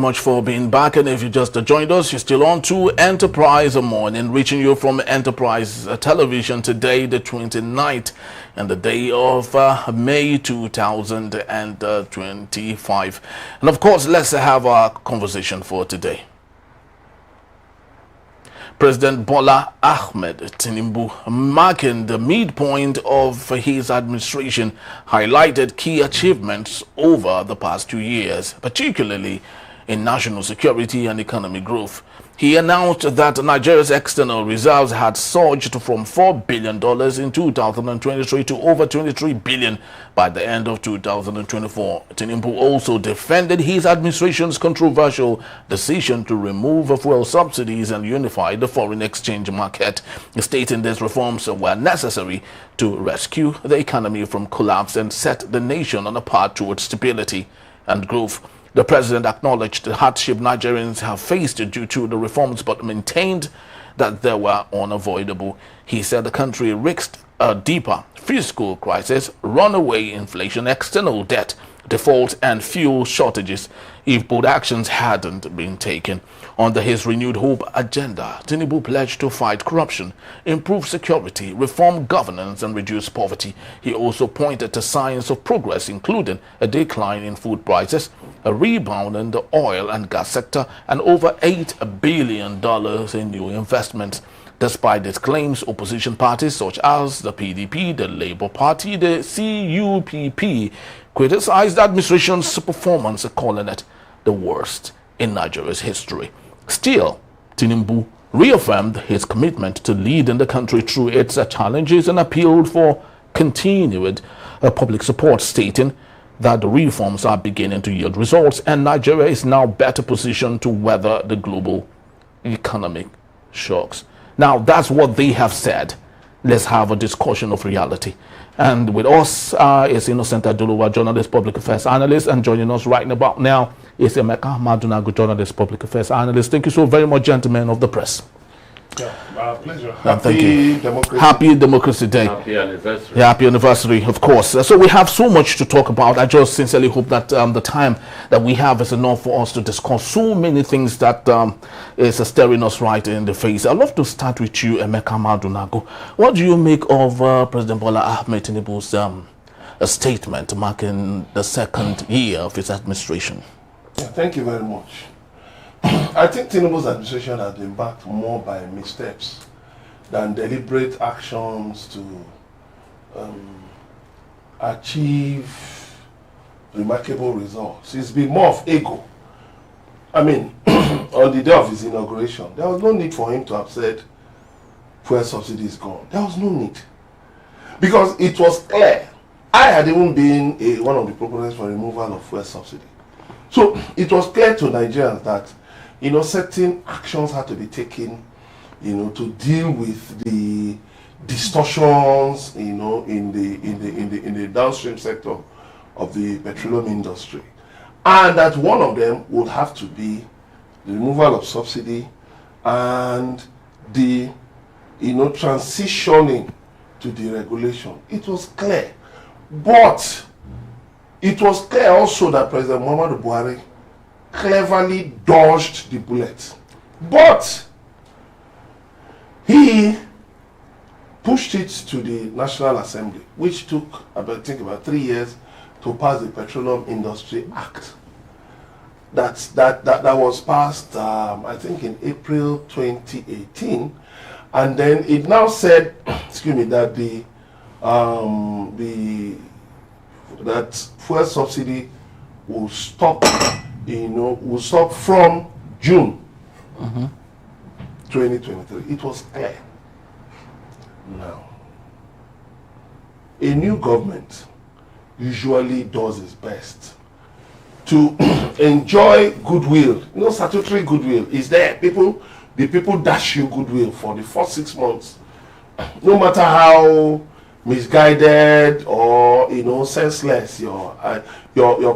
much for being back. And if you just joined us, you're still on to Enterprise Morning, reaching you from Enterprise Television today, the 29th and the day of May 2025. And of course, let's have our conversation for today. President Bola Ahmed Tinubu, marking the midpoint of his administration, highlighted key achievements over the past 2 years, particularly in national security and economic growth. He announced that Nigeria's external reserves had surged from $4 billion in 2023 to over $23 billion by the end of 2024. Tinubu also defended his administration's controversial decision to remove fuel subsidies and unify the foreign exchange market, stating these reforms were necessary to rescue the economy from collapse and set the nation on a path towards stability and growth. The president acknowledged the hardship Nigerians have faced due to the reforms, but maintained that they were unavoidable. He said the country risked a deeper fiscal crisis, runaway inflation, external debt, default, and fuel shortages if both actions hadn't been taken. Under his renewed hope agenda, Tinubu pledged to fight corruption, improve security, reform governance, and reduce poverty. He also pointed to signs of progress, including a decline in food prices, a rebound in the oil and gas sector, and over $8 billion in new investments. Despite these claims, opposition parties such as the PDP, the Labour Party, the CUPP criticized the administration's performance, calling it the worst in Nigeria's history. Still, Tinubu reaffirmed his commitment to leading the country through its challenges and appealed for continued public support, stating that the reforms are beginning to yield results and Nigeria is now better positioned to weather the global economic shocks. Now, that's what they have said. Let's have a discussion of reality. And with us is Innocent Aduluwa, journalist, public affairs analyst, and joining us right about now is Emeka Madunagu, journalist, public affairs analyst. Thank you so very much, gentlemen of the press. Yeah, pleasure. Happy Democracy. Happy Democracy Day. Happy anniversary. Yeah, happy anniversary, of course. So we have so much to talk about. I just sincerely hope that the time that we have is enough for us to discuss so many things that is staring us right in the face. I'd love to start with you, Emeka Madunagu. What do you make of President Bola Ahmed Tinubu's a statement marking the second year of his administration? Yeah, thank you very much. I think Tinubu's administration has been backed more by missteps than deliberate actions to achieve remarkable results. It's been more of ego. I mean, on the day of his inauguration, there was no need for him to have said fuel subsidy is gone. There was no need. Because it was clear. I had even been one of the proponents for removal of fuel subsidy. So it was clear to Nigerians that certain actions had to be taken, to deal with the distortions, in the downstream sector of the petroleum industry, and that one of them would have to be the removal of subsidy and the, transitioning to deregulation. It was clear, but it was clear also that President Muhammadu Buhari cleverly dodged the bullet, but he pushed it to the National Assembly, which took about 3 years to pass the Petroleum Industry Act. That was passed, I think, in April 2018, and then it now said, that that fuel subsidy will stop. Will stop from June 2023. It was clear. Now, a new government usually does its best to enjoy goodwill. Statutory goodwill is there. The people dash you goodwill for the first 6 months, no matter how misguided or senseless your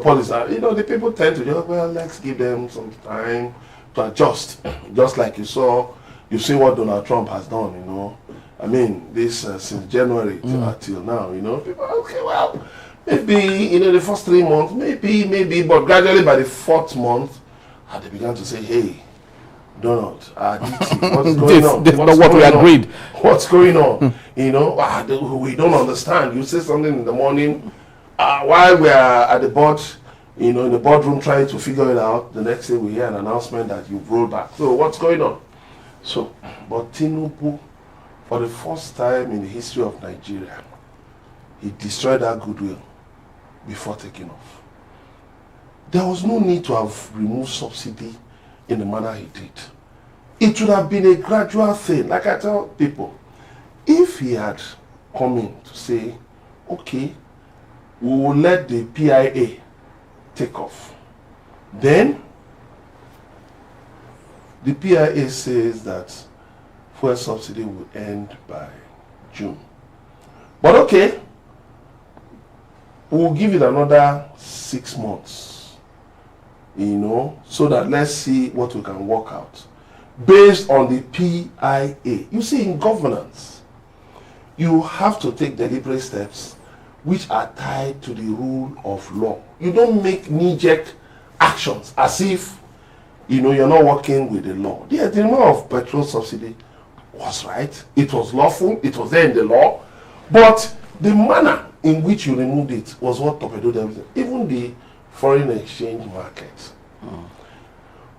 policy. The people tend to just, well, let's give them some time to adjust. Just like you've seen what Donald Trump has done. I mean, this since January till now. People are okay. Well, maybe the first 3 months, maybe, but gradually by the 4th month, And they began to say, hey, Donald, what's going on? This is not what we agreed. What's going on? You know, we don't understand. You say something in the morning, while we are at the board, you know, in the boardroom trying to figure it out, the next day we hear an announcement that you've rolled back. So what's going on? So, but Tinubu, for the first time in the history of Nigeria, he destroyed that goodwill before taking off. There was no need to have removed subsidy in the manner he did. It would have been a gradual thing. Like I tell people, if he had come in to say, okay, we will let the PIA take off. Then, the PIA says that fuel subsidy will end by June. But okay, we'll give it another 6 months. You know, so that let's see what we can work out based on the PIA. You see, in governance, you have to take deliberate steps which are tied to the rule of law. You don't make knee-jerk actions as if, you know, you're not working with the law. The removal of petrol subsidy was right. It was lawful. It was there in the law. But the manner in which you removed it was what torpedoed everything. Even the foreign exchange market.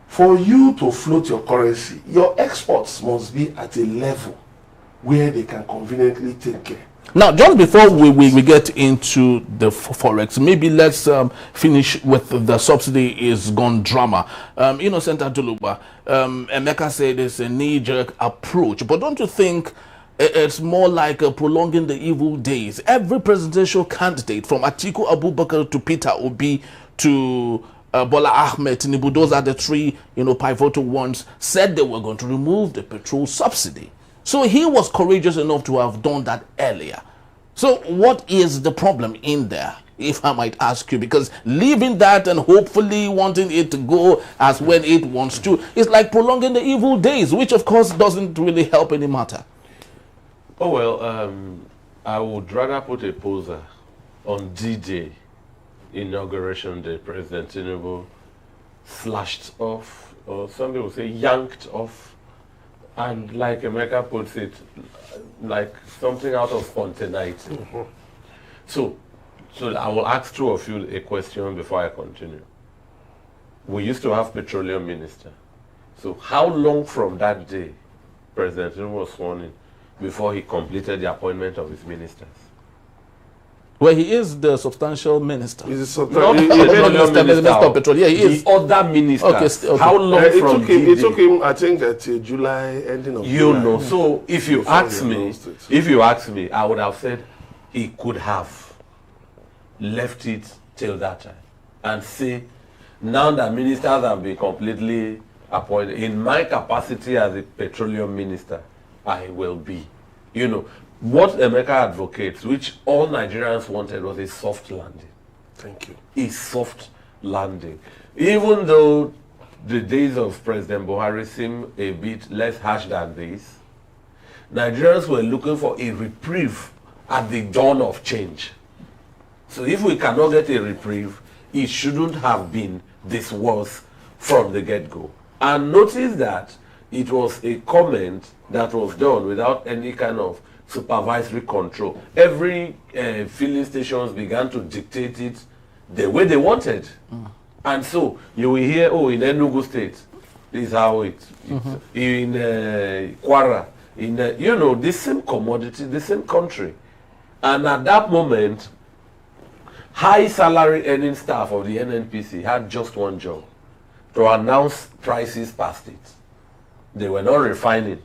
For you to float your currency, your exports must be at a level where they can conveniently take care. Now, just before we get into the forex, maybe let's finish with the subsidy is gone drama. Innocent Aduluba, Emeka said it's a knee-jerk approach, but don't you think it's more like prolonging the evil days? Every presidential candidate, from Atiku Abubakar to Peter Obi to Bola Ahmed Tinubu, those are the three, pivotal ones, said they were going to remove the petrol subsidy. So he was courageous enough to have done that earlier. So what is the problem in there, if I might ask you? Because leaving that and hopefully wanting it to go as when it wants to is like prolonging the evil days, which of course doesn't really help any matter. Oh, well, I would rather put a poser on D-Day, Inauguration Day. President Tinubu slashed off, or some people say yanked off, and like Emeka puts it, like something out of spontaneity. So I will ask two of you a question before I continue. We used to have petroleum minister. So how long from that day President Tinubu was sworn in before he completed the appointment of his ministers? Well, he is the substantial minister. He's a Minister of Petrol. Yeah, he is. The other ministers. Okay. How long from it took him, I think, till July, ending of July. So if you ask me, I would have said he could have left it till that time and say, now that ministers have been completely appointed, in my capacity as a petroleum minister, I will be. What Emeka advocates, which all Nigerians wanted, was a soft landing. Thank you. A soft landing. Even though the days of President Buhari seem a bit less harsh than this, Nigerians were looking for a reprieve at the dawn of change. So if we cannot get a reprieve, it shouldn't have been this worse from the get-go. And notice that it was a comment that was done without any kind of supervisory control. Every filling stations began to dictate it the way they wanted. And so you will hear, in Enugu State, this is how it in Kwara, in the same commodity, the same country. And at that moment, high salary earning staff of the NNPC had just one job: to announce prices past it. They were not refining.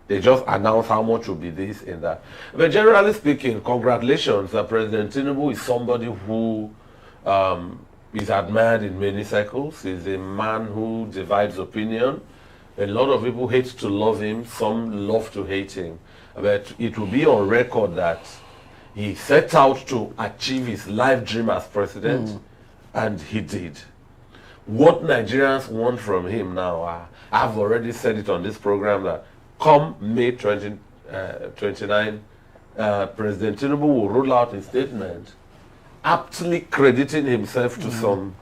They just announced how much will be this and that. But generally speaking, congratulations. President Tinubu is somebody who is admired in many circles. He's a man who divides opinion. A lot of people hate to love him. Some love to hate him. But it will be on record that he set out to achieve his life dream as president, and he did. What Nigerians want from him now, I've already said it on this program, that come May 29, President Tinubu will roll out a statement aptly crediting himself to some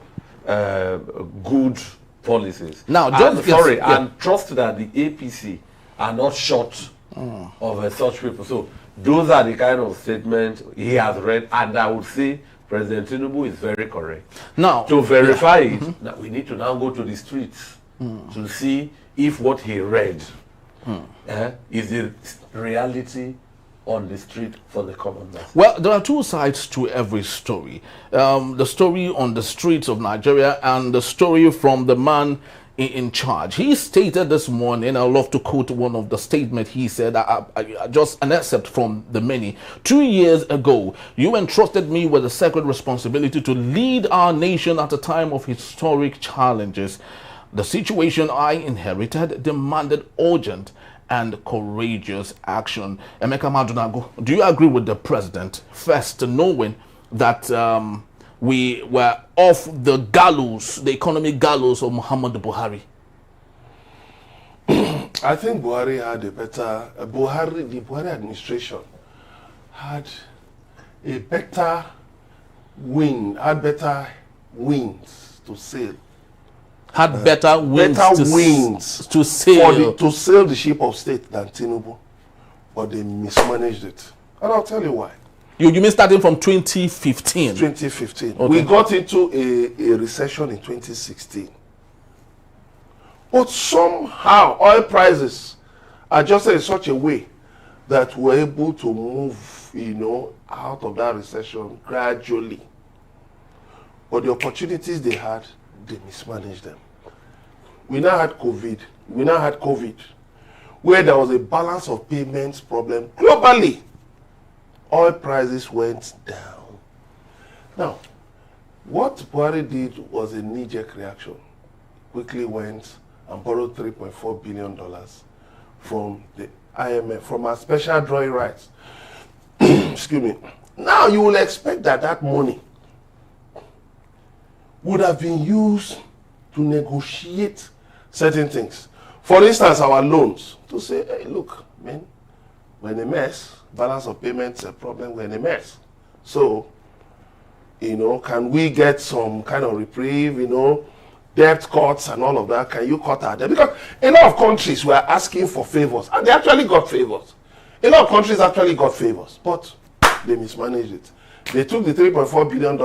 good policies. Now, and trust that the APC are not short of such people. So those are the kind of statements he has read, and I would say President Tinubu is very correct. Now, to verify it, now we need to now go to the streets to see if what he read is the reality on the street for the common man. Well, there are two sides to every story. The story on the streets of Nigeria and the story from the man in charge. He stated this morning, I'd love to quote one of the statements he said, just an excerpt from the many. 2 years ago, you entrusted me with the sacred responsibility to lead our nation at a time of historic challenges. The situation I inherited demanded urgent and courageous action. Emeka Madunago, do you agree with the president, first knowing that we were off the gallows, the economic gallows of Muhammadu Buhari? I think Buhari had a better, the Buhari administration had a better better winds to sail. Had better winds to sail. To sail the ship of state than Tinubu, but they mismanaged it. And I'll tell you why. You mean starting from 2015? 2015. Okay. We got into a recession in 2016. But somehow oil prices adjusted in such a way that we're able to move, out of that recession gradually. But the opportunities they had, they mismanaged them. We now had COVID, where there was a balance of payments problem globally. Oil prices went down. Now, what Buhari did was a knee-jerk reaction. Quickly went and borrowed $3.4 billion from the IMF, from our special drawing rights. Excuse me. Now you will expect that that money would have been used to negotiate certain things. For instance, our loans, to say, hey, look, man, we're in a mess. Balance of payments a problem, we're in a mess. So, can we get some kind of reprieve, debt cuts and all of that? Can you cut our debt? Because a lot of countries were asking for favors, and they actually got favors. A lot of countries actually got favors, but they mismanaged it. They took the $3.4 billion,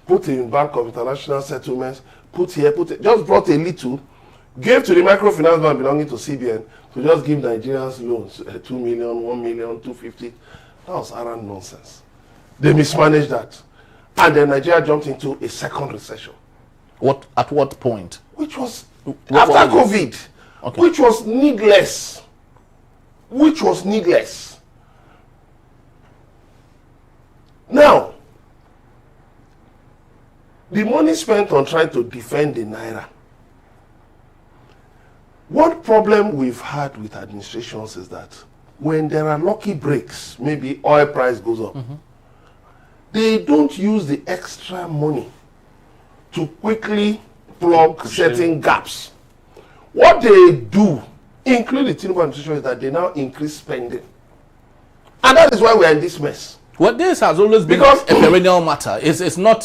put in Bank of International Settlements, just brought a little, gave to the microfinance bank belonging to CBN to just give Nigerians loans, 2 million, 1 million, 250. That was arrant nonsense. They mismanaged that. And then Nigeria jumped into a second recession. At what point? Which was after COVID. Okay. Which was needless. Now, the money spent on trying to defend the Naira. One problem we've had with administrations is that when there are lucky breaks, maybe oil price goes up, they don't use the extra money to quickly plug certain gaps. What they do, including the Tinubu administration, is that they now increase spending. And that is why we are in this mess. Well, this has always been a perennial matter. It's not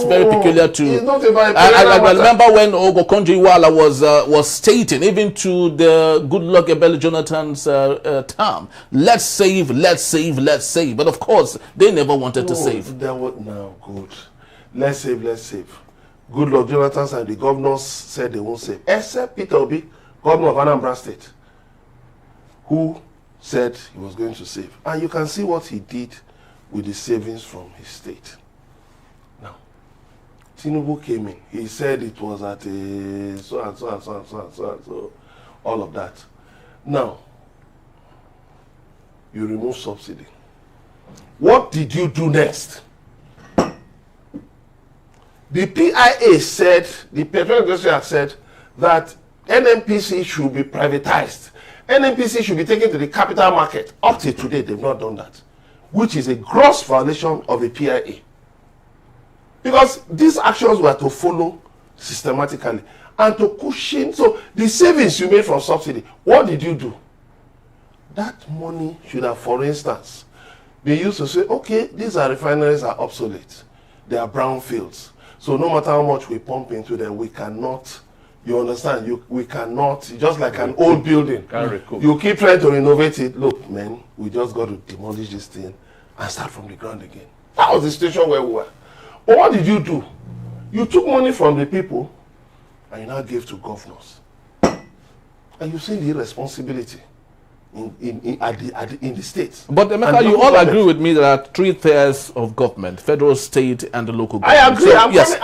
very peculiar to. It's not a very I remember when Ogo was stating, even to the Goodluck Ebele Jonathan's term, let's save. But of course, they never wanted to save. Good. Let's save. Goodluck Jonathan and the governors said they won't save, except Peter Obi, governor of Anambra State, who said he was going to save. And you can see what he did with the savings from his state. Now, Tinubu came in. He said it was at a so, all of that. Now, you remove subsidy. What did you do next? The PIA said, the petroleum industry has said that NNPC should be privatized. NNPC should be taken to the capital market. Up to today, they've not done that, which is a gross violation of the PIA. Because these actions were to follow systematically and to cushion. So the savings you made from subsidy, what did you do? That money should have, for instance, been used to say, okay, these refineries are obsolete. They are brownfields. So no matter how much we pump into them, we cannot, You understand? We cannot, just like an old building. Can't recoup. You keep trying to renovate it. Look, man, we just got to demolish this thing and start from the ground again. That was the situation where we were. But what did you do? You took money from the people and you now gave to governors. And you've seen the irresponsibility in the states. But Emeka, you all agree with me that there are 3 tiers of government: federal, state, and the local government. I agree.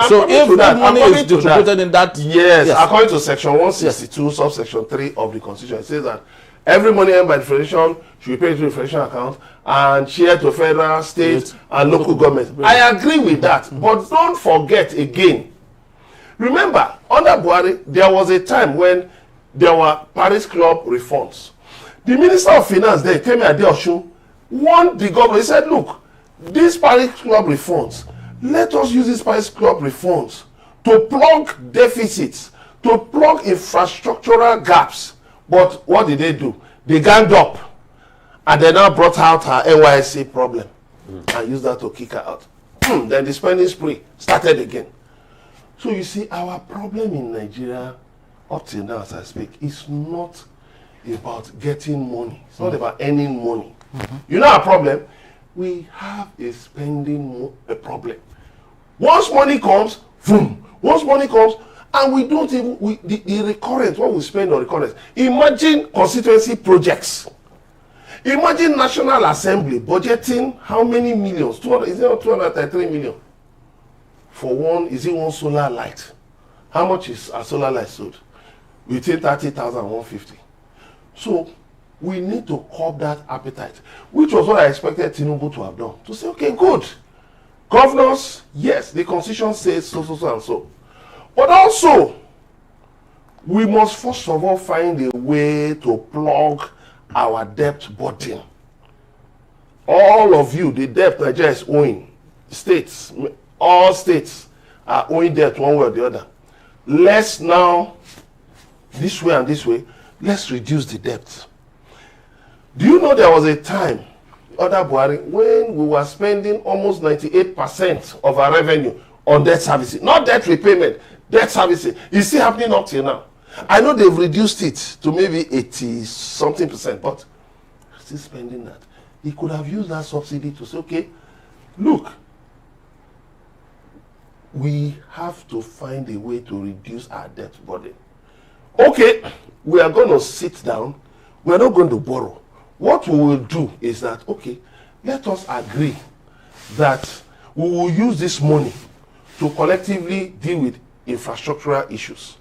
So if that money is distributed in that, yes, according to section 162, subsection 3 of the Constitution, it says that every money earned by the federation should be paid to the federation account and shared to federal, state, and local government. I agree with that, but don't forget again. Remember, under Buhari, there was a time when there were Paris Club reforms. The Minister of Finance then came at Osun, warned the government. He said, look, these Paris Club reforms, let us use these Paris Club reforms to plug deficits, to plug infrastructural gaps. But what did they do? They ganged up and they now brought out her NYSC problem and used that to kick her out. Then the spending spree started again. So you see, our problem in Nigeria up till now as I speak is not about getting money. It's not about earning money. You know our problem? We have a spending problem. Once money comes, boom. Once money comes, and we don't even, the recurrent, what we spend on recurrent. Imagine constituency projects. Imagine National Assembly budgeting how many millions? 200, is it not 233 million? For one, is it one solar light? How much is a solar light sold? Between 30,000 and 150. So we need to curb that appetite, which was what I expected Tinubu to have done. To say, okay, good. Governors, yes, the Constitution says so, and so. But also, we must first of all find a way to plug our debt burden. All of you, the debt Nigeria is owing, states, all states are owing debt one way or the other. Let's now, this way and this way, let's reduce the debt. Do you know there was a time, under Buhari, when we were spending almost 98% of our revenue on debt servicing? Not debt repayment, debt servicing. It's still happening up till now. I know they've reduced it to maybe 80-something%, but still spending that. He could have used that subsidy to say, okay, look, we have to find a way to reduce our debt burden. Okay, we are going to sit down. We are not going to borrow. What we will do is that, okay, let us agree that we will use this money to collectively deal with infrastructural issues.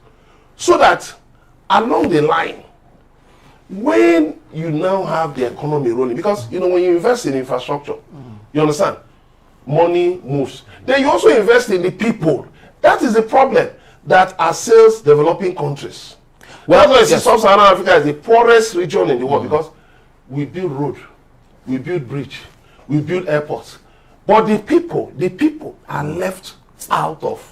So that along the line, when you now have the economy rolling, because, you know, when you invest in infrastructure, you understand, money moves. Then you also invest in the people. That is the problem that are sales developing countries. Well, that's why Sub-Saharan Africa is the poorest region in the world, because we build road, we build bridge, we build airports. But the people are left out of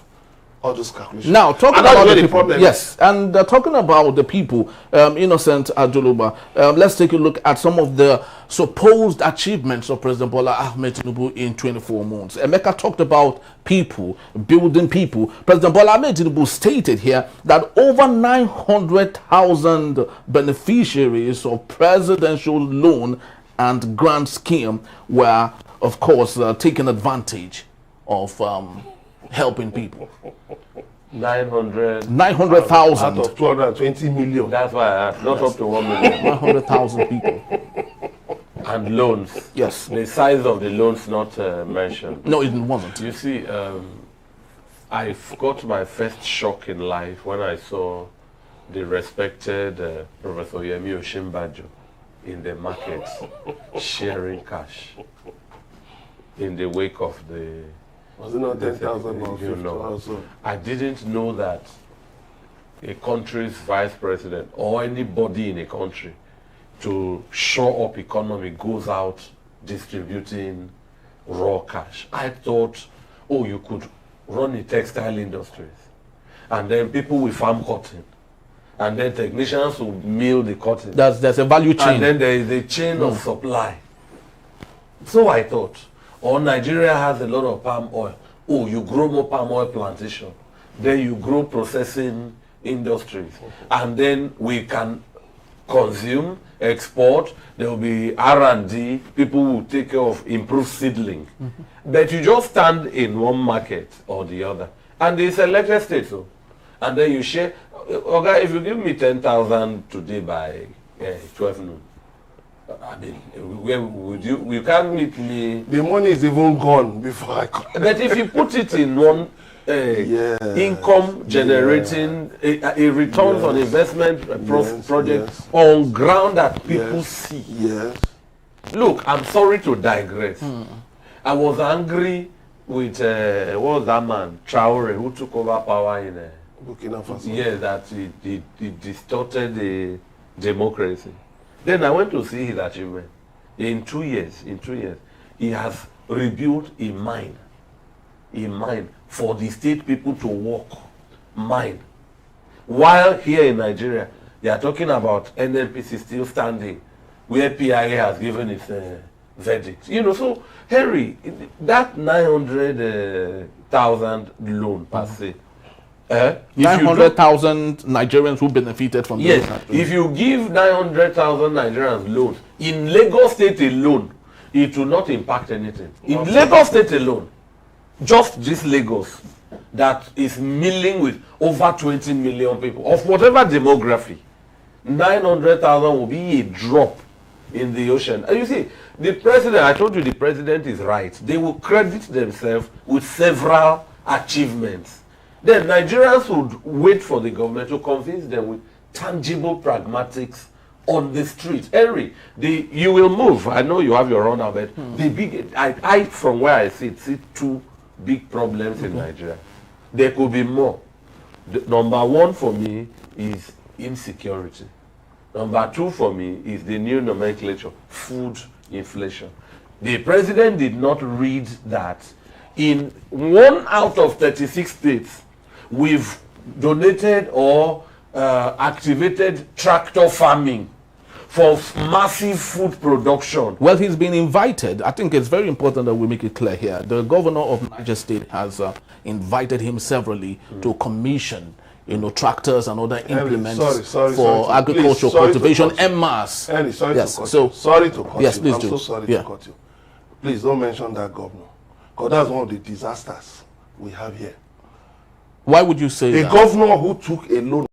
all those calculations. Now, talking about the people, yes, and talking about the people, Innocent Ajuluba, let's take a look at some of the supposed achievements of President Bola Ahmed Tinubu in 24 months. Emeka talked about people, building people. President Bola Ahmed Tinubu stated here that over 900,000 beneficiaries of presidential loan and grant scheme were, of course, taking advantage of helping people. 900,000 out of 220 million. That's why I asked, not up to 1 million. 900,000 people. And loans. Yes. The size of the loans not mentioned. No, it wasn't. You see, I got my first shock in life when I saw the respected Professor Yemi Osinbajo in the markets sharing cash in the wake of the... Was it not 10,000 or 50,000? I didn't know that a country's vice president or anybody in a country to shore up economy goes out distributing raw cash. I thought, oh, you could run the textile industries and then people will farm cotton and then technicians will mill the cotton. There's a value chain. And then there is a chain of supply. So I thought, or Nigeria has a lot of palm oil. Oh, you grow more palm oil plantation. Then you grow processing industries. And then we can consume, export, there will be R&D, people will take care of improved seedling. But you just stand in one market or the other. And it's elected state, so. And then you share, okay, if you give me 10,000 today by 12 noon, I mean, where would you can't meet me. The money is even gone before I come. But if you put it in one income generating, a returns on investment project on ground that people see. Yes. Look, I'm sorry to digress. I was angry with, what was that man, Traore, who took over power in Burkina Faso. yeah, that he distorted the democracy. Then I went to see his achievement. In 2 years, he has rebuilt a mine for the state people to work, mine. While here in Nigeria, they are talking about NNPC still standing, where PIA has given its verdict. You know, so Henry, that 900,000 loan per se. 900,000 Nigerians who benefited from yes, this. if you give 900,000 Nigerians loans, in Lagos State alone, it will not impact anything. In Lagos State alone, just this Lagos, that is milling with over 20 million people, of whatever demography, 900,000 will be a drop in the ocean. And you see, the president, I told you the president is right. They will credit themselves with several achievements. Then Nigerians would wait for the government to convince them with tangible pragmatics on the street. Henry, you will move. I know you have your own but the big, I from where I see two big problems in Nigeria. There could be more. Number one for me is insecurity. Number two for me is the new nomenclature, food inflation. The president did not read that in 1 out of 36 states, we've donated or activated tractor farming for massive food production. Well, he's been invited. I think it's very important that we make it clear here. The governor of Niger State has invited him severally to commission, tractors and other implements for agricultural cultivation en masse. Sorry to cut you. Yes, please I'm do. so sorry to cut you. Please don't mention that governor, because that's one of the disasters we have here. Why would you say that? A governor who took a loan.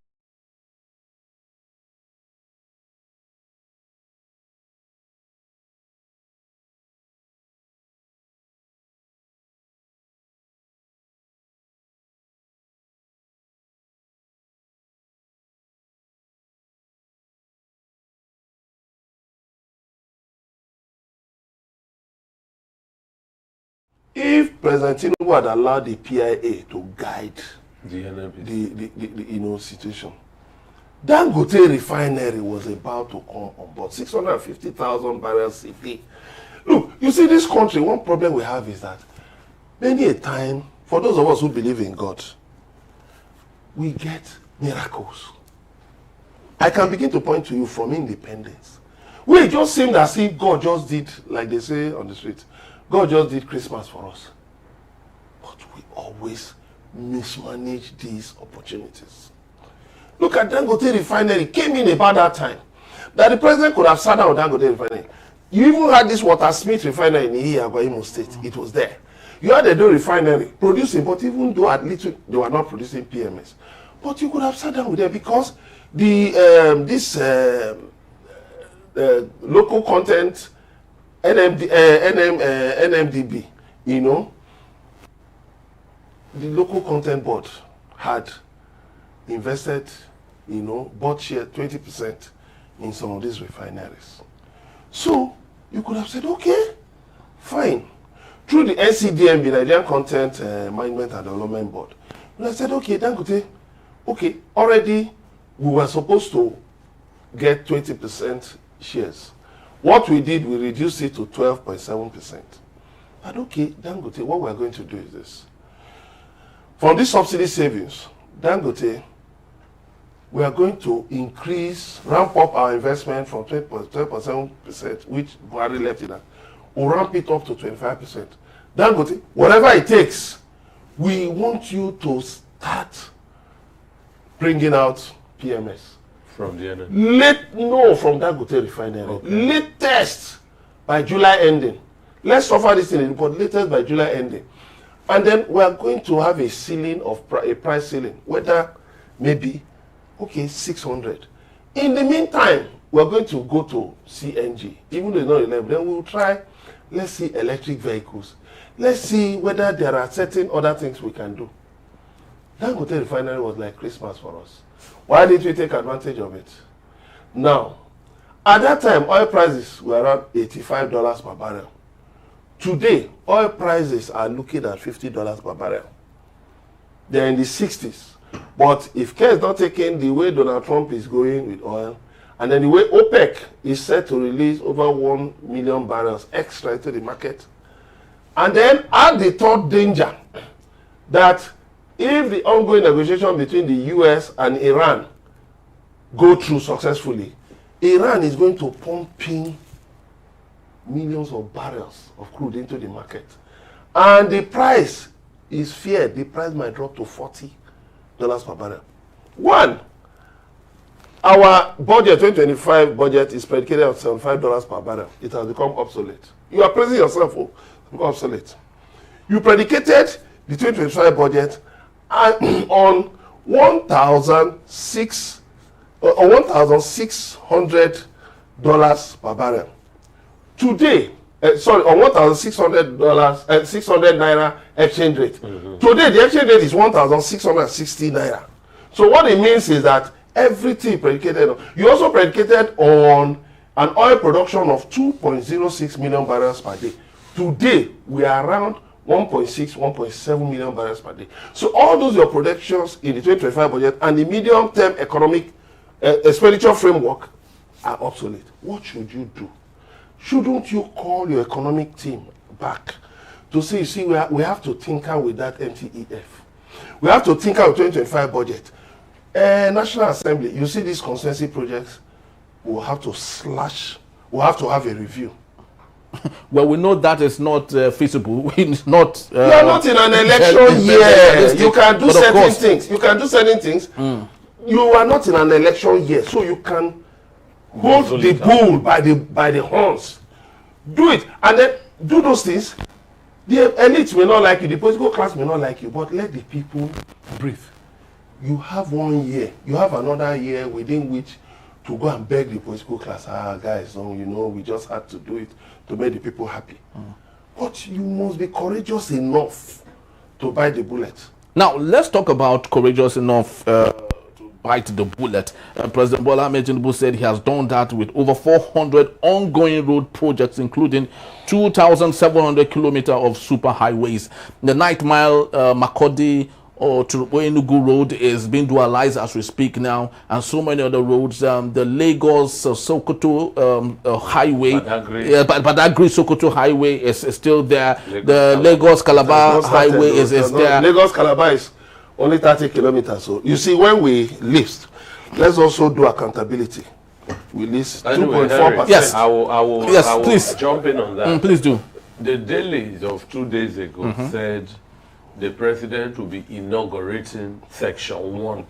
If President Tinubu had allowed the PIA to guide the situation, Dangote refinery was about to come on board, 650,000 barrels a day. Look, you see, this country, one problem we have is that many a time, for those of us who believe in God, we get miracles. I can begin to point to you from independence. We just seem as if God just did, like they say on the street, God just did Christmas for us. But we always mismanage these opportunities. Look at Dangote refinery, came in about that time. That the president could have sat down with Dangote refinery. You even had this Watersmith refinery in Iyagwa, Imo State. It was there. You had the Edo refinery producing, but even though at least they were not producing PMS. But you could have sat down with them because the local content NMDB, the local content board had invested, bought share 20% in some of these refineries. So you could have said, okay, fine. Through the NCDM, the Nigerian Content Management and Development Board, and I said, okay, Dangote, okay, already we were supposed to get 20% shares. What we did, we reduced it to 12.7%. And okay, Dangote, what we're going to do is this. From these subsidy savings, Dangote, we are going to ramp up our investment from 12.7%, which Buhari left it at. We'll ramp it up to 25%. Dangote, whatever it takes, we want you to start bringing out PMS. From the end. From Dangote refinery. Okay. Latest by July ending. Let's suffer this in the report. Latest by July ending. And then we are going to have a ceiling of a price ceiling, whether maybe, 600. In the meantime, we are going to go to CNG, even though it's not 11. Then we'll try, let's see, electric vehicles. Let's see whether there are certain other things we can do. Dangote refinery was like Christmas for us. Why didn't we take advantage of it? Now, at that time, oil prices were around $85 per barrel. Today, oil prices are looking at $50 per barrel. They're in the 60s. But if care is not taken the way Donald Trump is going with oil, and then the way OPEC is set to release over 1 million barrels extra into the market, and then add the third danger, that if the ongoing negotiation between the US and Iran go through successfully, Iran is going to pump in millions of barrels of crude into the market. And the price is feared. The price might drop to $40 per barrel. One, our budget, 2025 budget, is predicated on $75 per barrel. It has become obsolete. You are praising yourself for obsolete. You predicated the 2025 budget on $1,600 per barrel. Today, on $1,600 600 naira exchange rate. Today, the exchange rate is 1,660 naira. So what it means is that everything predicated on, you also predicated on an oil production of 2.06 million barrels per day. Today, we are around 1.7 million barrels per day. So all those your projections in the 2025 budget and the medium-term economic expenditure framework are obsolete. What should you do? Shouldn't you call your economic team back to say, you see, we have to tinker with that MTEF. We have to tinker with 2025 budget. National Assembly, you see these consensus projects, we'll have to slash, we'll have to have a review. Well, we know that is not feasible. It's not. You are not in an election year. You can do certain things. You can do certain things. You are not in an election year, so you can hold the bull by the horns. Do it, and then do those things. The elite may not like you, the political class may not like you, but let the people breathe. You have 1 year. You have another year within which to go and beg the political class. Guys, we just had to do it to make the people happy. But you must be courageous enough to bite the bullet. Now, let's talk about courageous enough to bite the bullet. President Bola Ahmed Tinubu said he has done that with over 400 ongoing road projects, including 2,700 kilometers of super highways. The 9th mile Makurdi or to Enugu Road is being dualized as we speak now, and so many other roads. The Lagos Sokoto highway, Badagry Sokoto highway is still there. The Lagos Calabar highway is there. Lagos Calabar is only 30 kilometers. So you see, when we list, let's also do accountability. We list 2.4%. Yes, I will please jump in on that. Please do. The dailies of 2 days ago said the president will be inaugurating section 1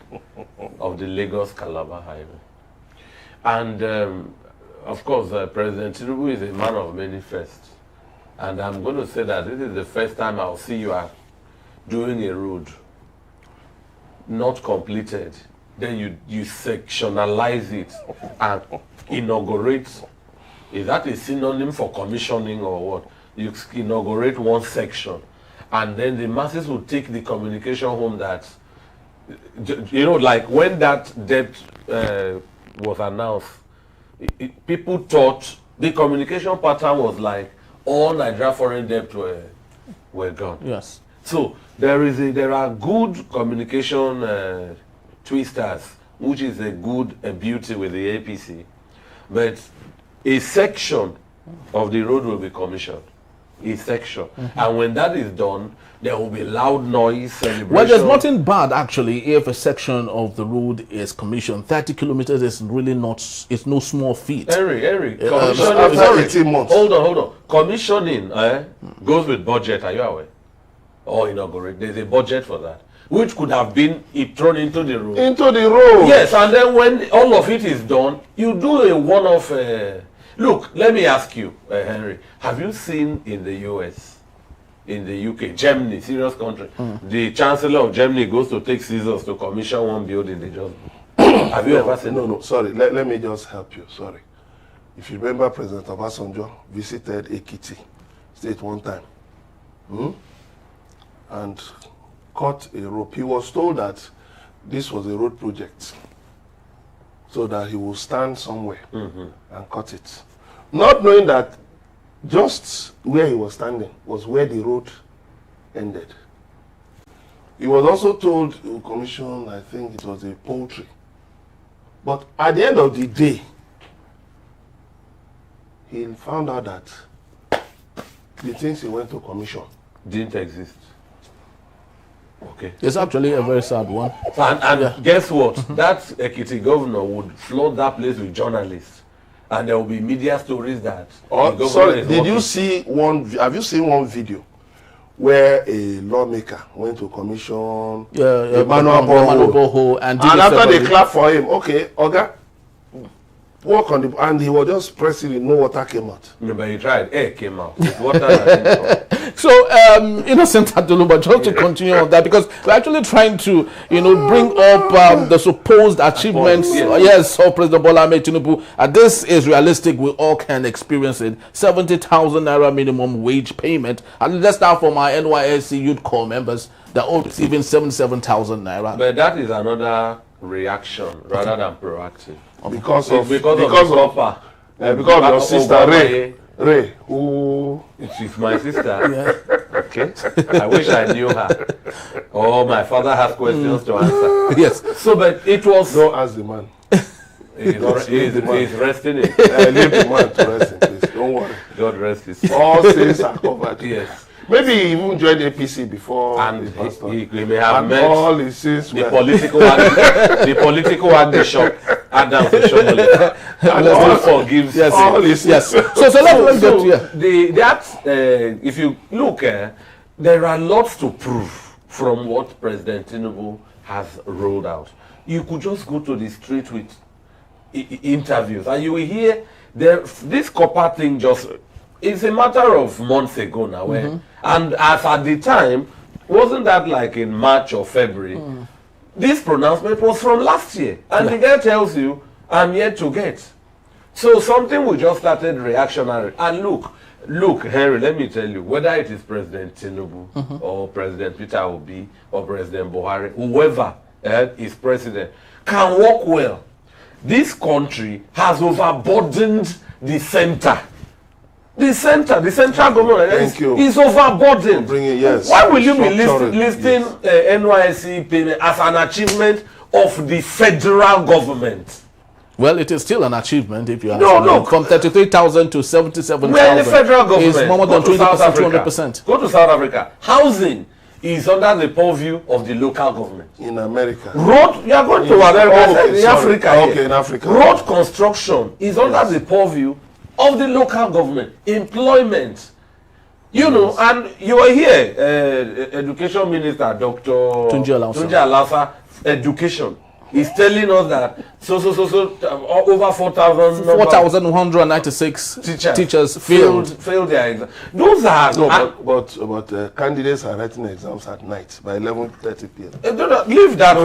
of the Lagos Calabar highway. And of course, President Tinubu is a man of many firsts. And I'm going to say that this is the first time I'll see you are doing a road not completed. Then you sectionalize it and inaugurate. Is that a synonym for commissioning or what? You inaugurate one section, and then the masses will take the communication home that, like when that debt was announced, people thought the communication pattern was like all Nigeria foreign debt were gone. Yes. So there are good communication twisters, which is a beauty with the APC, but a section of the road will be commissioned. A section. And when that is done, there will be loud noise, celebration. Well, there's nothing bad actually if a section of the road is commissioned. 30 kilometers is really not, it's no small feat. Eric, after 18 months. Hold on. Commissioning goes with budget, are you aware? or inaugurate. There's a budget for that, which could have been thrown into the road. Into the road. Yes, and then when all of it is done, you do a one-off. Look, let me ask you, Henry, have you seen in the US, in the UK, Germany, serious country, the Chancellor of Germany goes to take scissors to commission one building they just have you ever seen? No, sorry, let me just help you, sorry. If you remember, President Obasanjo visited Ekiti State one time and cut a rope. He was told that this was a road project, so that he will stand somewhere and cut it. Not knowing that just where he was standing was where the road ended. He was also told to commission, I think it was a poultry. But at the end of the day, he found out that the things he went to commission didn't exist. Okay. It's actually a very sad one. And guess what? That Ekiti governor would flood that place with journalists, and there will be media stories that. Oh, sorry, did you see one? Have you seen one video where a lawmaker went to commission a manual borehole, and after they clap for him, okay, Oga, work on the, and he was just pressing it, no water came out. No, but he tried. Air came out. Water that came out. So, Innocent Adoluba, just to continue on that, because we're actually trying to, bring up the supposed achievements, yes, of President Bola Ahmed Tinubu. This is realistic. We all can experience it. 70,000 naira minimum wage payment. And let's start from our NYSC Youth Corps members. They're all receiving 77,000 naira. But that is another reaction rather than proactive. Because of your sister Ray, who she's my sister. Okay, I wish I knew her. Oh, my father has questions to answer. Yes. So, but it was. Don't ask the man. He's resting it. Leave the man to rest in peace. Don't worry. God rest his soul. All sins are covered. Yes. Maybe he even joined APC before, and he may have met all his sins the political archbishop Adams Oshomole, and all forgives all his sins. Yes. So let's get to if you look, there are lots to prove from what President Tinubu has rolled out. You could just go to the street with interviews, and you will hear this copper thing just. It's a matter of months ago now, and as at the time, wasn't that like in March or February? This pronouncement was from last year, and the guy tells you, "I'm yet to get." So something we just started reactionary. And look, Henry, let me tell you, whether it is President Tinubu or President Peter Obi or President Buhari, whoever is president, can work well. This country has overburdened the center. The central government is overburdened. Why will you be listing NYSC payment as an achievement of the federal government? Well, it is still an achievement if you ask me. From 33,000 to 77,000. Well, the federal government is more than 20%, 200%. Go to South Africa. Housing is under the purview of the local government. In America. Road, you are going to America, in Africa. Okay, in Africa. Road construction is under the purview of the local government. Employment, and you are here, Education Minister Dr. Tunji Alausa, Education, is telling us that over 4,196 teachers failed their exam. Those are but candidates are writing exams at night by 11:30 p.m. Leave that.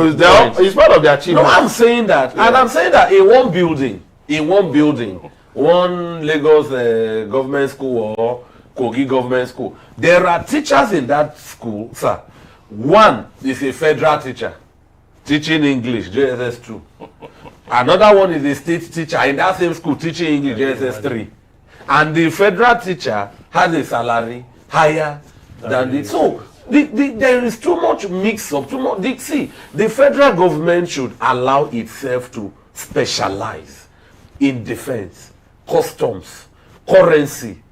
It's part of the achievement. No, I'm saying that, and I'm saying that in one building. One Lagos government school or Kogi government school, there are teachers in that school, sir. One is a federal teacher teaching English, JSS 2. Another one is a state teacher in that same school teaching English, JSS 3. And the federal teacher has a salary higher than the. So there is too much mix-up, too much. See, the federal government should allow itself to specialize in defense, customs, currency,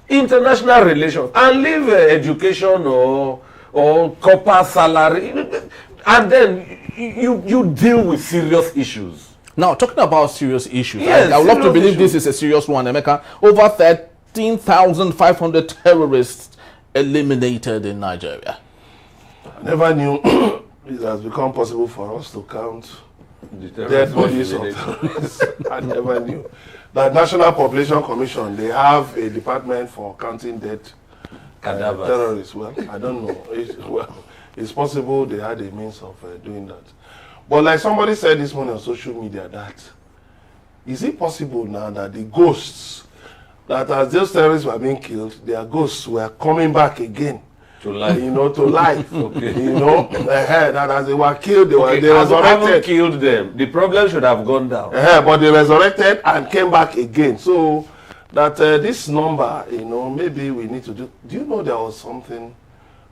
international relations, and leave education or copper salary, and then you deal with serious issues. Now, talking about serious issues, yes, I would love to believe this is a serious one, Emeka. Over 13,500 terrorists eliminated in Nigeria. I never knew it has become possible for us to count dead bodies of terrorists. I never knew. The National Population Commission, they have a department for counting dead terrorists. Well, I don't know. It's possible they had a means of doing that. But like somebody said this morning on social media, that is it possible now that the ghosts, that as those terrorists were being killed, their ghosts were coming back again to life, to life. Okay. That as they were killed, they resurrected. Haven't killed them. The problem should have gone down. But they resurrected and came back again. So that this number, maybe we need to do. Do you know there was something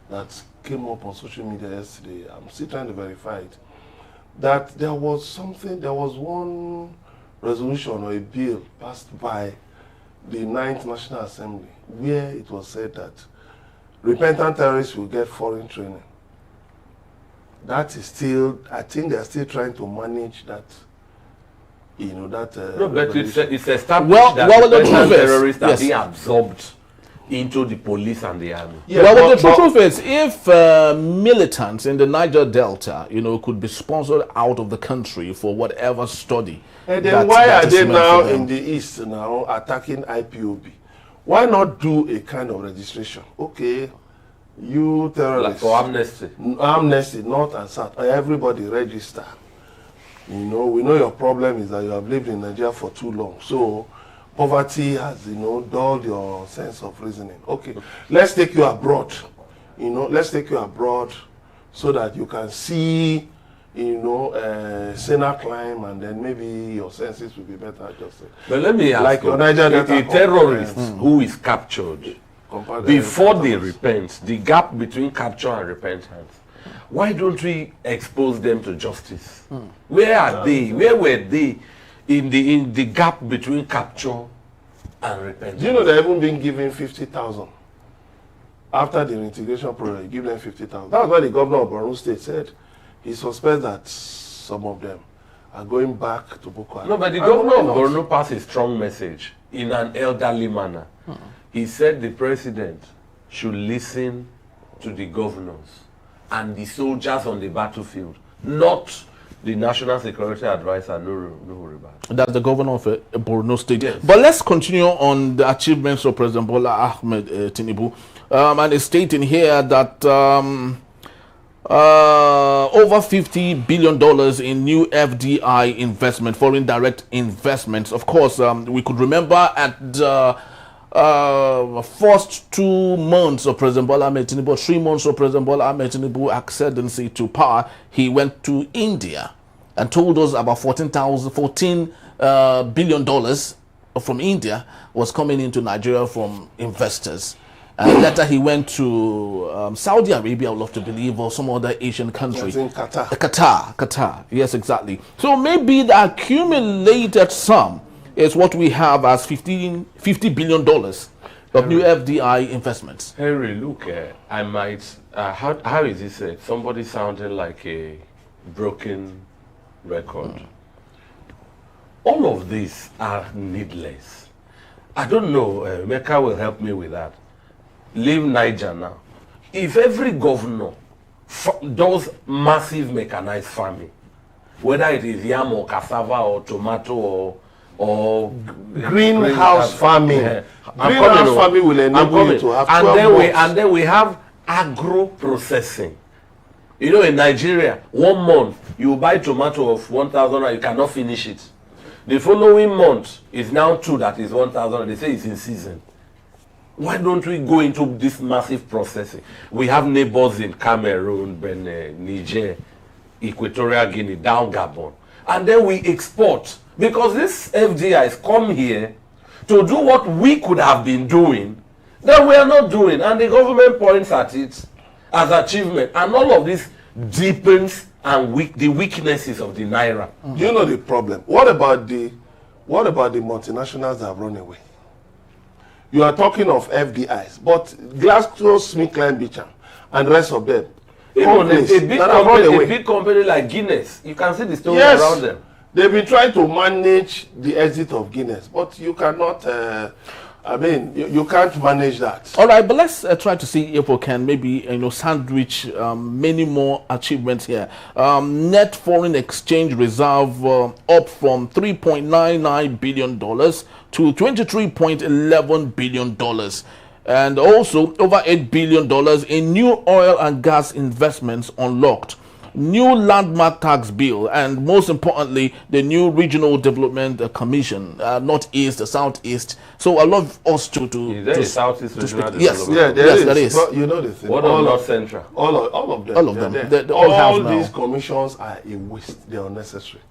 that came up on social media yesterday? I'm still trying to verify it. That there was one resolution or a bill passed by the 9th National Assembly where it was said that repentant terrorists will get foreign training. That is still, I think they're still trying to manage that, no, but it's established that repentant terrorists are being absorbed into the police and the army. Yeah, the truth is, if militants in the Niger Delta, could be sponsored out of the country for whatever study, and then why are they now in the East now attacking IPOB? Why not do a kind of registration? Okay, you terrorists. Like for amnesty, North and South. Everybody register. We know your problem is that you have lived in Nigeria for too long. So poverty has, dulled your sense of reasoning. Okay, let's take you abroad. Let's take you abroad so that you can see, sinner climb, and then maybe your senses will be better adjusted. But let me ask like you, a terrorist who is captured, before they repent, the gap between capture and repentance, why don't we expose them to justice? Where are they? Where were they in the gap between capture and repentance? Do you know they're even being given 50,000 after the reintegration program? You give them 50,000. That's why the governor of Borno State said he suspects that some of them are going back to Boko Haram. No, but the governor of Borno passed a strong message in an elderly manner. He said the president should listen to the governors and the soldiers on the battlefield, not the National Security Advisor, Nuhu Ribad. That's the governor of Borno State. Yes. But let's continue on the achievements of President Bola Ahmed Tinubu. And it's stating here that over $50 billion in new FDI investment, foreign direct investments. Of course, we could remember at the first 2 months of President Bola Ahmed Tinubu, 3 months of President Bola Ahmed Tinubu ascendancy to power, he went to India and told us about $14 billion from India was coming into Nigeria from investors. And later he went to Saudi Arabia, I would love to believe, or some other Asian country. In Qatar. Qatar, yes, exactly. So maybe the accumulated sum is what we have as $50 billion of new FDI investments. Henry, look, I might, how is it said? Somebody sounded like a broken record. All of these are needless. I don't know, Mecca will help me with that. Leave Niger now. If every governor does massive mechanized farming, whether it is yam or cassava or tomato or greenhouse farming, greenhouse farming will enable you to have 12 months. And then we have agro processing. In Nigeria, 1 month you buy tomato of 1,000 and you cannot finish it. The following month is now 2 that is 1,000. They say it's in season. Why don't we go into this massive processing? We have neighbors in Cameroon, Benin, Niger, Equatorial Guinea, down Gabon. And then we export. Because these FDIs come here to do what we could have been doing that we are not doing. And the government points at it as achievement. And all of this deepens and the weaknesses of the Naira. Do you know the problem? What about the multinationals that have run away? You are talking of FDIs, but GlaxoSmithKline and the rest of them. Even a big company like Guinness, you can see the story around them. They've been trying to manage the exit of Guinness, but you cannot. I mean, you can't manage that. All right, but let's try to see if we can maybe sandwich many more achievements here. Net foreign exchange reserve up from $3.99 billion to $23.11 billion. And also over $8 billion in new oil and gas investments unlocked. New landmark tax bill, and most importantly, the new regional development commission, northeast, southeast. So I love us to is there a southeast regional development? Yes, yeah, there is. But you know the thing. What about North Central? All of them. All of them. They all these commissions are a waste. They are unnecessary.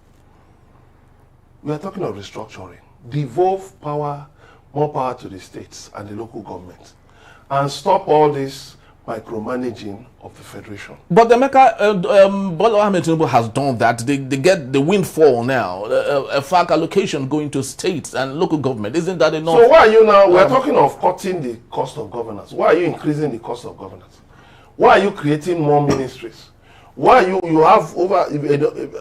We are talking of restructuring. Devolve power, more power to the states and the local governments, and stop all this micromanaging of the federation. But the Bola Ahmed Tinubu has done that. They get the windfall now. A FAC allocation going to states and local government. Isn't that enough? So why are you now? We're talking of cutting the cost of governance. Why are you increasing the cost of governance? Why are you creating more ministries? Why you have over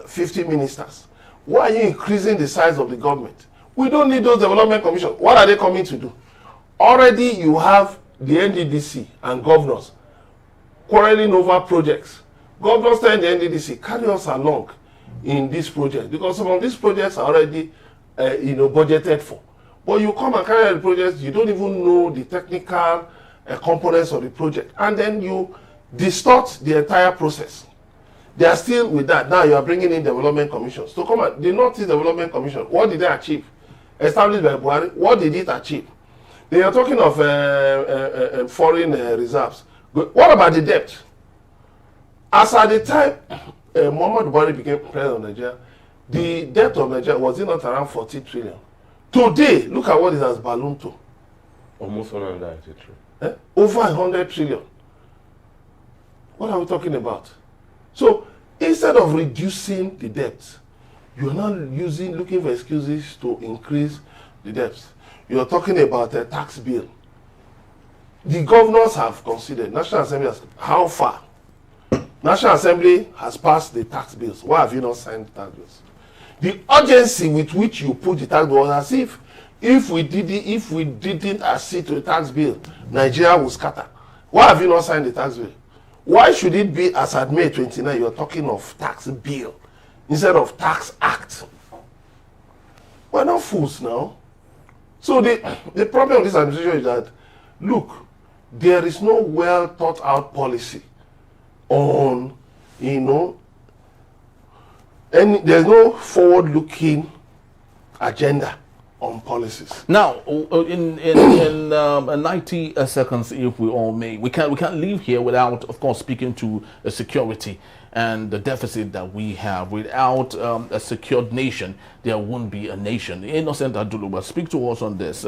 50 ministers? Why are you increasing the size of the government? We don't need those development commissions. What are they coming to do? Already you have the NDDC and governors quarreling over projects. Governors tell the NDDC, carry us along in this project, because some of these projects are already budgeted for. But you come and carry out the projects, you don't even know the technical components of the project, and then you distort the entire process. They are still with that. Now you are bringing in development commissions. So come on, the Northeast Development Commission, what did they achieve? Established by Buhari, what did it achieve? They are talking of foreign reserves. What about the debt? As at the time Muhammad Buhari became president of Nigeria, the debt of Nigeria was not around 40 trillion. Today, look at what it has ballooned to. Almost 180 trillion. Over 100 trillion. What are we talking about? So instead of reducing the debt, you are now looking for excuses to increase the debt. You are talking about a tax bill. The governors have considered, National Assembly has, how far? National Assembly has passed the tax bills. Why have you not signed the tax bills? The urgency with which you put the tax bill was as if we didn't accede to the tax bill, Nigeria will scatter. Why have you not signed the tax bill? Why should it be as at May 29 you are talking of tax bill instead of tax act? We're not fools now. So the problem of this administration is that, look, there is no well thought out policy on, and there's no forward looking agenda on policies. Now, in 90 seconds, if we all may, we can't leave here without, of course, speaking to security and the deficit that we have. Without a secured nation, there won't be a nation. Innocent Aduluba, speak to us on this.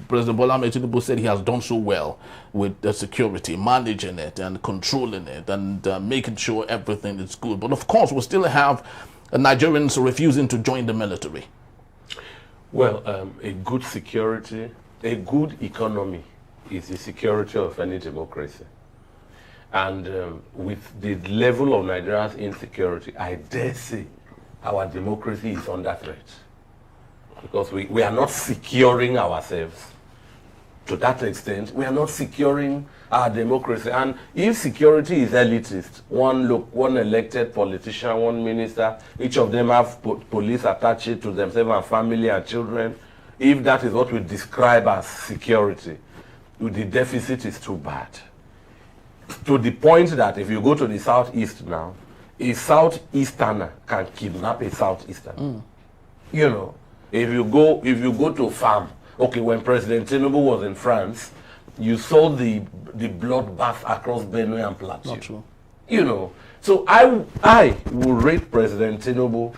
President Bola Ahmed Tinubu said he has done so well with the security, managing it and controlling it and making sure everything is good. But of course, we still have Nigerians refusing to join the military. Well, a good security, a good economy is the security of any democracy. And with the level of Nigeria's insecurity, I dare say our democracy is under threat. Because we are not securing ourselves. To that extent, we are not securing our democracy. And if security is elitist, one elected politician, one minister, each of them have police attached to themselves and family and children, if that is what we describe as security, the deficit is too bad. To the point that if you go to the southeast now, a southeasterner can kidnap a southeasterner. If you go to farm, okay, when President Tinubu was in France, you saw the bloodbath across Benue and Plateau. Not true. So I will rate President Tinubu's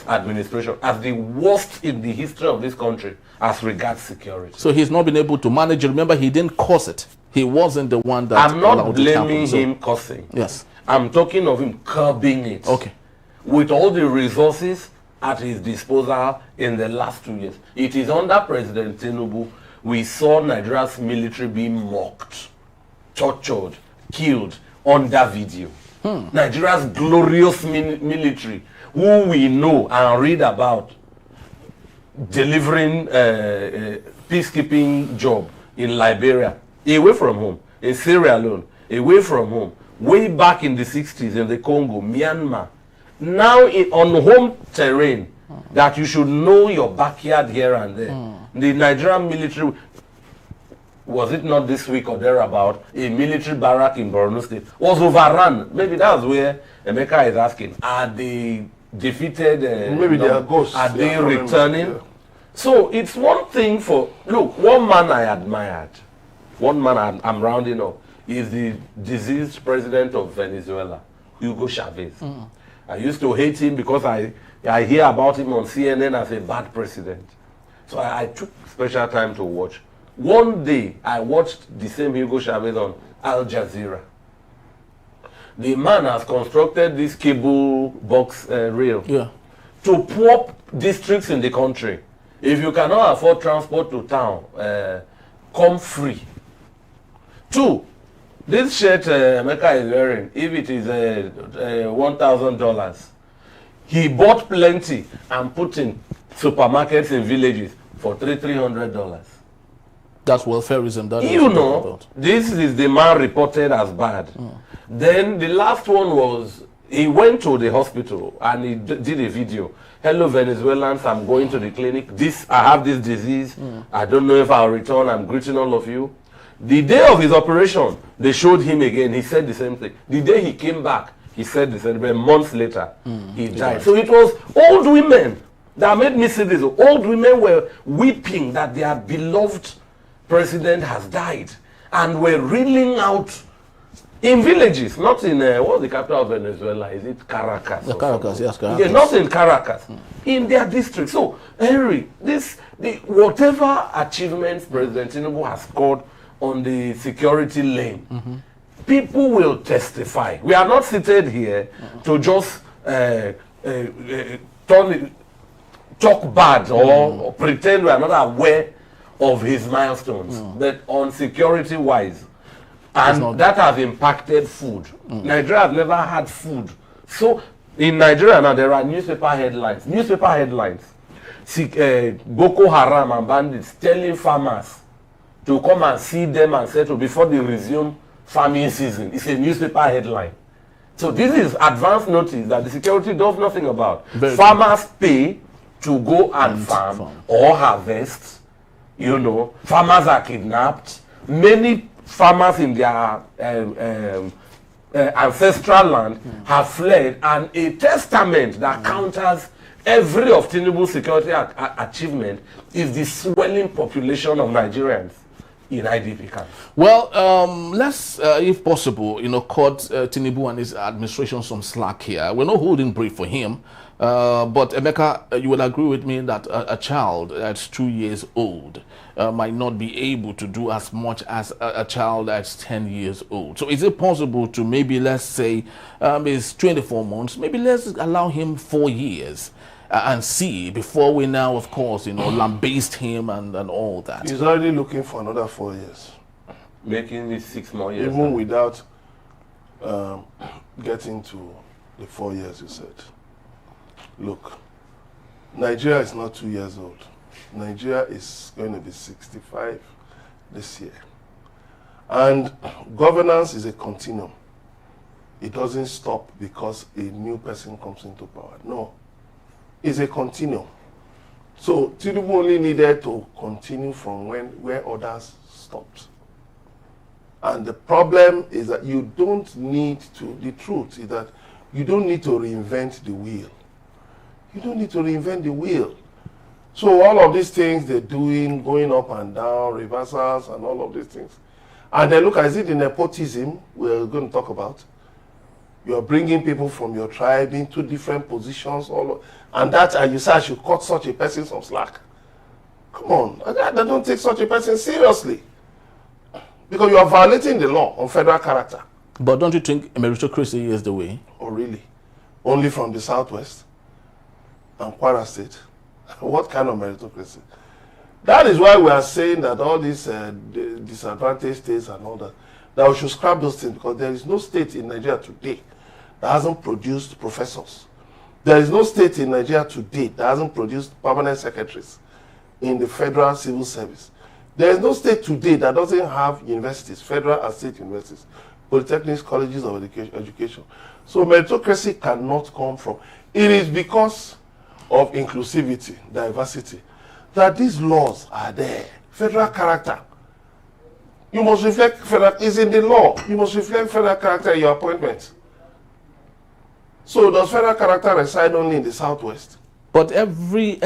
administration as the worst in the history of this country as regards security. So he's not been able to manage it. Remember, he didn't cause it. He wasn't the one that I'm not blaming him causing. Yes. I'm talking of him curbing it. Okay. With all the resources at his disposal in the last 2 years. It is under President Tinubu we saw Nigeria's military being mocked, tortured, killed under video. Nigeria's glorious military, who we know and read about delivering peacekeeping job in Liberia, away from home, in Sierra Leone, away from home, way back in the 60s in the Congo, Myanmar. Now on home terrain, that you should know your backyard here and there. The Nigerian military, was it not this week or thereabout, a military barrack in Borno State was overrun. Maybe that's where Emeka is asking, are they defeated? Maybe they are ghosts. Are they returning? Yeah. So it's one thing for, look, one man I admired, one man I'm rounding up, is the deceased president of Venezuela, Hugo Chavez. I used to hate him because I hear about him on CNN as a bad president. So I took special time to watch. One day, I watched the same Hugo Chavez on Al Jazeera. The man has constructed this cable box rail to poor districts in the country. If you cannot afford transport to town, come free. 2, this shirt Emeka is wearing, if it is $1,000, he bought plenty and put in supermarkets in villages for $300. That's welfareism. That you know, this is the man reported as bad. Then the last one was, he went to the hospital and he did a video. Hello Venezuelans, I'm going to the clinic. I have this disease. I don't know if I'll return. I'm greeting all of you. The day of his operation, they showed him again. He said the same thing. The day he came back, he said the same thing. Months later, he died. So it was old women that made me see this. Old women were weeping that their beloved president has died and were reeling out in villages, not in what's the capital of Venezuela? Is it Caracas? Caracas, yes, Caracas. Yeah, not in Caracas, in their district. So, Henry, whatever achievements President Tinubu has scored on the security lane, people will testify. We are not seated here to just talk bad or pretend we are not aware of his milestones, but on security-wise, and that has impacted food. Nigeria has never had food. So in Nigeria now there are newspaper headlines. Boko Haram and bandits telling farmers to come and see them and settle before they resume farming season. It's a newspaper headline. So this is advance notice that the security does nothing about. Farmers pay to go and farm or harvest. You know, farmers are kidnapped. Many farmers in their ancestral land have fled, and a testament that counters every of Tinubu's security achievement is the swelling population of Nigerians in IDP camps. Well, let's, if possible, cut Tinubu and his administration some slack here. We're not holding brief for him. But Emeka, you will agree with me that a child that's 2 years old might not be able to do as much as a child that's 10 years old. So is it possible to maybe, let's say, it's 24 months, maybe let's allow him 4 years and see before we now, of course, lambaste him and all that. He's already looking for another 4 years. Making it 6 more years. Even without getting to the 4 years you said. Look, Nigeria is not 2 years old. Nigeria is going to be 65 this year. And governance is a continuum. It doesn't stop because a new person comes into power. No, it's a continuum. So Tinubu only needed to continue from where others stopped. And the problem is that you don't need to, the truth is that you don't need to reinvent the wheel. You don't need to reinvent the wheel. So all of these things they're doing, going up and down, reversals and all of these things. And then look, is it the nepotism we're going to talk about? You're bringing people from your tribe into different positions, and you say I should cut such a person some slack. Come on, I don't take such a person seriously. Because you are violating the law on federal character. But don't you think meritocracy is the way? Oh, really? Only from the southwest and Kwara State? What kind of meritocracy? That is why we are saying that all these disadvantaged states and all that we should scrap those things, because there is no state in Nigeria today that hasn't produced professors. There is no state in Nigeria today that hasn't produced permanent secretaries in the federal civil service. There is no state today that doesn't have universities, federal and state universities, polytechnics, colleges of education. So meritocracy cannot come from. It is because of inclusivity, diversity, that these laws are there. Federal character. You must reflect federal, it's in the law. You must reflect federal character in your appointments. So does federal character reside only in the southwest? But every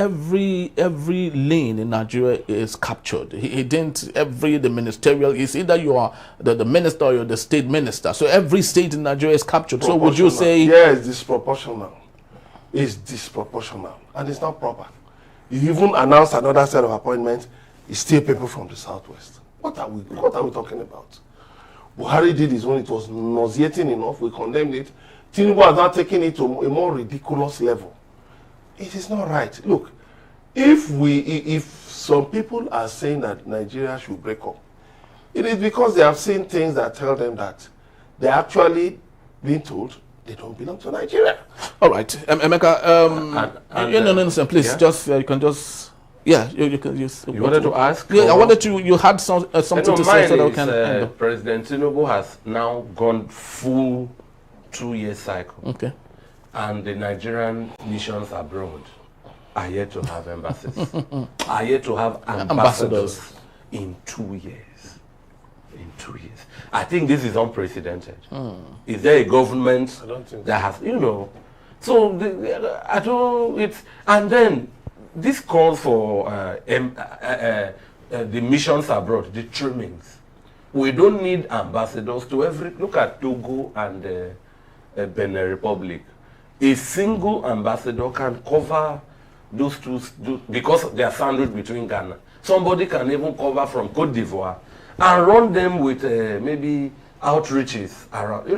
lane in Nigeria is captured. He didn't, the ministerial, is either you are the minister or you're the state minister. So every state in Nigeria is captured. So would you say... Yeah, it's disproportional. It's disproportional. And it's not proper. You even announce another set of appointments, it's still people from the southwest. What are we talking about? Buhari did his own, it was nauseating enough, we condemned it. Tinubu has now taken it to a more ridiculous level. It is not right. Look, if some people are saying that Nigeria should break up, it is because they have seen things that tell them that they're actually being told they don't belong to Nigeria. All right, Emeka, no, please, yeah? Just you can just. Yeah, you can use. You wanted to ask? Yeah, I wanted to. You had something to say so that we can. President Tinubu has now gone full 2-year cycle. Okay. And the Nigerian missions abroad are yet to have embassies. Are yet to have ambassadors in 2 years. In 2 years. I think this is unprecedented. Is there a government that has, so I don't. It's and then. This calls for the missions abroad, the trimmings. We don't need ambassadors to look at Togo and Benin Republic. A single ambassador can cover those two, because they are sandwiched between Ghana. Somebody can even cover from Cote d'Ivoire and run them with maybe outreaches around.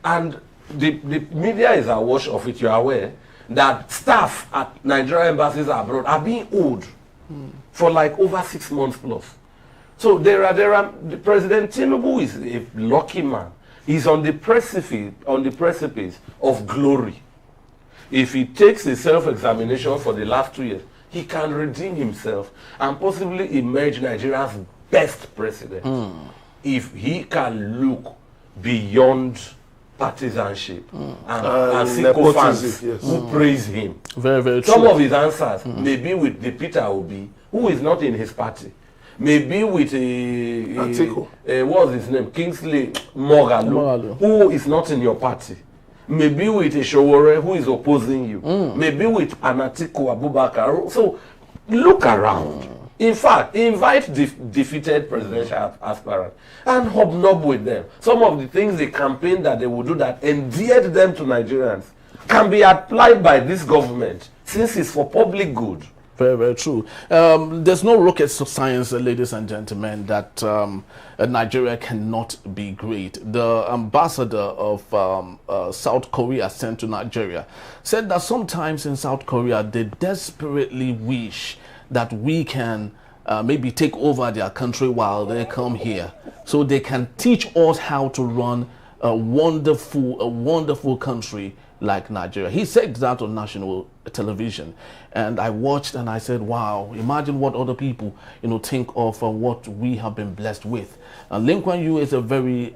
And the media is awash of it, you are aware. That staff at Nigerian embassies abroad are being owed for like over 6 months plus. So the President Tinubu is a lucky man. He's on the precipice of glory. If he takes a self-examination for the last 2 years, he can redeem himself and possibly emerge Nigeria's best president. If he can look beyond partisanship and sycophants who praise him. Very, very true. Some of his answers may be with the Peter Obi, who is not in his party. Maybe with what's his name? Kingsley Moghalu, who is not in your party. Maybe with a Showore who is opposing you. Maybe with Anatiku Abubakar. So look around. In fact, invite defeated presidential aspirants and hobnob with them. Some of the things they campaigned that they would do that endeared them to Nigerians can be applied by this government since it's for public good. Very, very true. There's no rocket science, ladies and gentlemen, that Nigeria cannot be great. The ambassador of South Korea sent to Nigeria said that sometimes in South Korea they desperately wish that we can maybe take over their country while they come here, so they can teach us how to run a wonderful country like Nigeria. He said that on national television, and I watched and I said, wow, imagine what other people think of what we have been blessed with. And Lee Kuan Yew is a very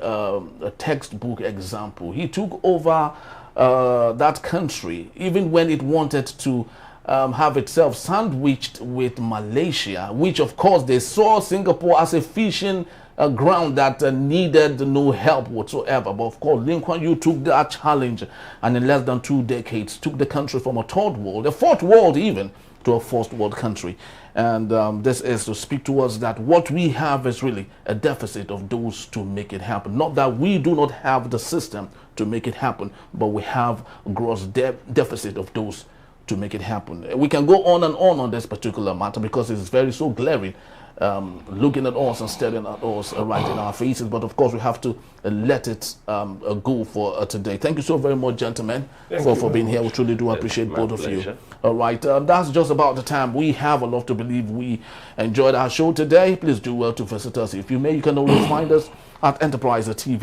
textbook example. He took over that country even when it wanted to have itself sandwiched with Malaysia, which of course they saw Singapore as a fishing ground that needed no help whatsoever. But of course, Lee Kuan Yew took that challenge and in less than 2 decades took the country from a third world, a fourth world even, to a first world country. And this is to speak towards that what we have is really a deficit of those to make it happen. Not that we do not have the system to make it happen, but we have a gross deficit of those to make it happen. We can go on and on this particular matter because it's very so glaring, looking at us and staring at us right in our faces. But of course, we have to let it go for today. Thank you so very much, gentlemen, for being here. We truly do appreciate both of you. All right, that's just about the time we have. I love to believe we enjoyed our show today. Please do well to visit us. If you may, you can always find us at Enterprise TV.